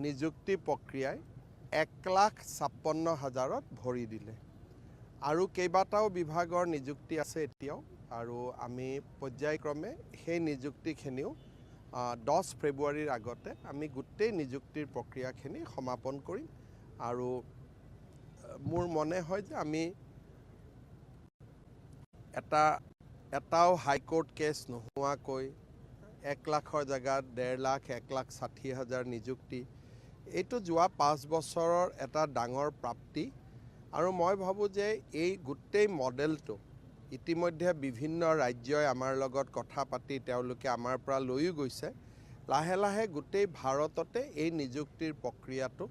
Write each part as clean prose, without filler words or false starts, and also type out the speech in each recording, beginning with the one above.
নিযুক্তি প্ৰক্ৰিয়াই 1,56,000ত ভৰি দিলে আৰু কেইবাটাও বিভাগৰ নিযুক্তি আছে এতিয়াও আৰু আমি পৰ্যায়ক্ৰমে সেই নিযুক্তিখিনিও 10 ফেব্ৰুৱাৰীৰ আগতে আমি গোটেই নিযুক্তিৰ প্ৰক্ৰিয়াখিনি সমাপন কৰিম আৰু মোৰ মনে হয় যে আমি এটাও হাইকোৰ্ট কেছ নোহোৱাকৈ 1 লাখৰ জেগাত 1.5 লাখ 1,60,000 নিযুক্তি এইটো যোৱা 5 বছৰৰ এটা ডাঙৰ প্ৰাপ্তি আৰু মই ভাবোঁ যে এই গোটেই মডেলটো ইতিমধ্যে বিভিন্ন ৰাজ্যই আমাৰ লগত কথা পাতি তেওঁলোকে আমাৰ পৰা লৈও গৈছে লাহে লাহে গোটেই ভাৰততে এই নিযুক্তিৰ প্ৰক্ৰিয়াটো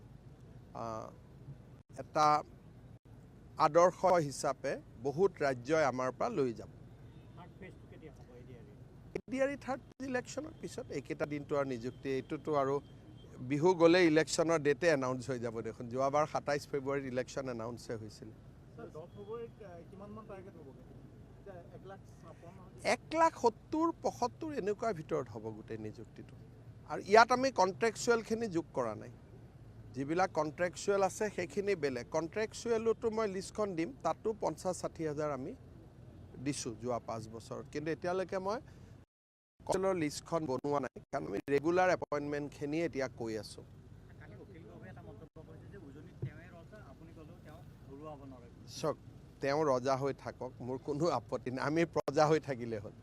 এটা আদৰ্শ হিচাপে বহুত ৰাজ্যই আমাৰ পৰা লৈ যাব এডিআৰি থাৰ্ড ইলেকশ্যনৰ পিছত এইকেইটা দিনটো আৰু নিযুক্তি এইটোতো আৰু বিহু গ'লে ইলেকশ্যনৰ ডেটে এনাউন্স হৈ যাব দেখোন যোৱাবাৰ 27 ফেব্ৰুৱাৰীত ইলেকশ্যন এনাউন্সে হৈছিল 1,70,75 এনেকুৱা ভিতৰত হ'ব গোটেই নিযুক্তিটো আৰু ইয়াত আমি কন্ট্ৰেকচুৱেলখিনি যোগ কৰা নাই যিবিলাক কন্ট্ৰেকচুৱেল আছে সেইখিনি বেলেগ কন্ট্ৰেকচুৱেলতো মই লিষ্টখন দিম তাতো 50-60,000 আমি দিছোঁ যোৱা 5 বছৰ কিন্তু এতিয়ালৈকে মই কন্ট্ৰেকচুৱেলৰ লিষ্টখন বনোৱা নাই কাৰণ আমি ৰেগুলাৰ এপইণ্টমেণ্টখিনি এতিয়া কৈ আছোঁ চক তেওঁ ৰজা হৈ থাকক মোৰ কোনো আপত্তি নাই আমি প্ৰজা হৈ থাকিলে হ'ল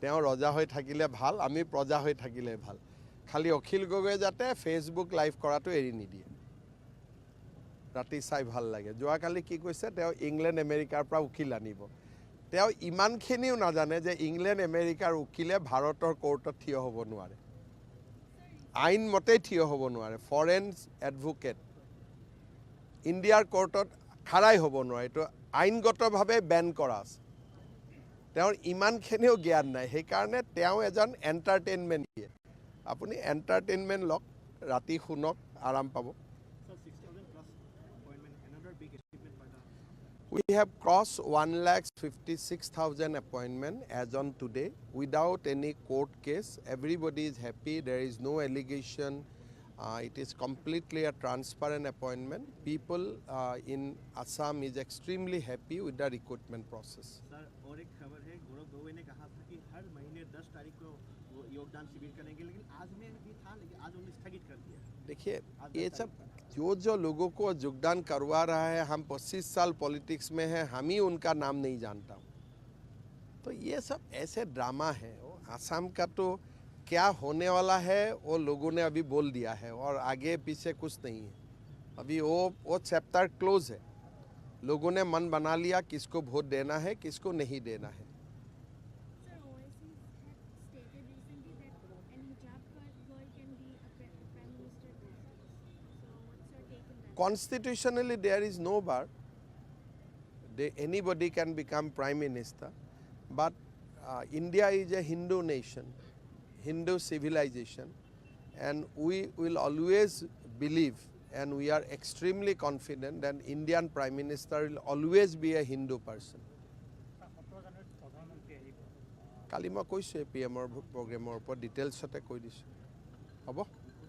তেওঁ ৰজা হৈ থাকিলে ভাল আমি প্ৰজা হৈ থাকিলে ভাল খালি অখিল গগৈয়ে যাতে ফেচবুক লাইভ কৰাটো এৰি নিদিয়ে ৰাতি চাই ভাল লাগে যোৱাকালি কি কৈছে তেওঁ ইংলেণ্ড আমেৰিকাৰ পৰা উকিল আনিব তেওঁ ইমানখিনিও নাজানে যে ইংলেণ্ড আমেৰিকাৰ উকিলে ভাৰতৰ কোৰ্টত থিয় হ'ব নোৱাৰে আইন মতেই থিয় হ'ব নোৱাৰে ফৰেন এডভোকেট ইণ্ডিয়াৰ কোৰ্টত খাৰাই হ'ব নোৱাৰে এইটো আইনগতভাৱে বেন কৰা আছে তেওঁৰ ইমানখিনিও জ্ঞান নাই সেইকাৰণে তেওঁ এজন এণ্টাৰটেইনমেণ্ট দিয়ে আপুনি এণ্টাৰটেইনমেণ্ট লওক ৰাতি শুনক আৰাম পাব We have crossed 1,56,000 appointments as on today without any court case. Everybody is happy. There is no allegation. It is completely a transparent appointment. People in Assam is extremely happy with the recruitment process. Sir, और एक खबर है गौरव गोगोई ने कहा था कि हर महीने 10 तारीख को वो योगदान शिविर करेंगे लेकिन आज में भी था लेकिन आज उन्होंने स्थगित कर दिया देखिए ये सब जो लोगों को योगदान करवा रहा है हम 25 साल पॉलिटिक्स में हैं हम ही उनका नाम नहीं जानता हूँ तो ये सब ऐसे ड्रामा है आसाम का तो क्या होने वाला है वो लोगों ने अभी बोल दिया है और आगे पीछे कुछ नहीं है अभी वो चैप्टर क्लोज है लोगों ने मन बना लिया किसको वोट देना है किसको नहीं देना है Constitutionally, there is no bar. Anybody can become prime minister. But India is a Hindu nation, Hindu civilization. And we will always believe and we are extremely confident that Indian prime minister will always be a Hindu person. Kali ma koise PM program or details sate koi disu. Abo?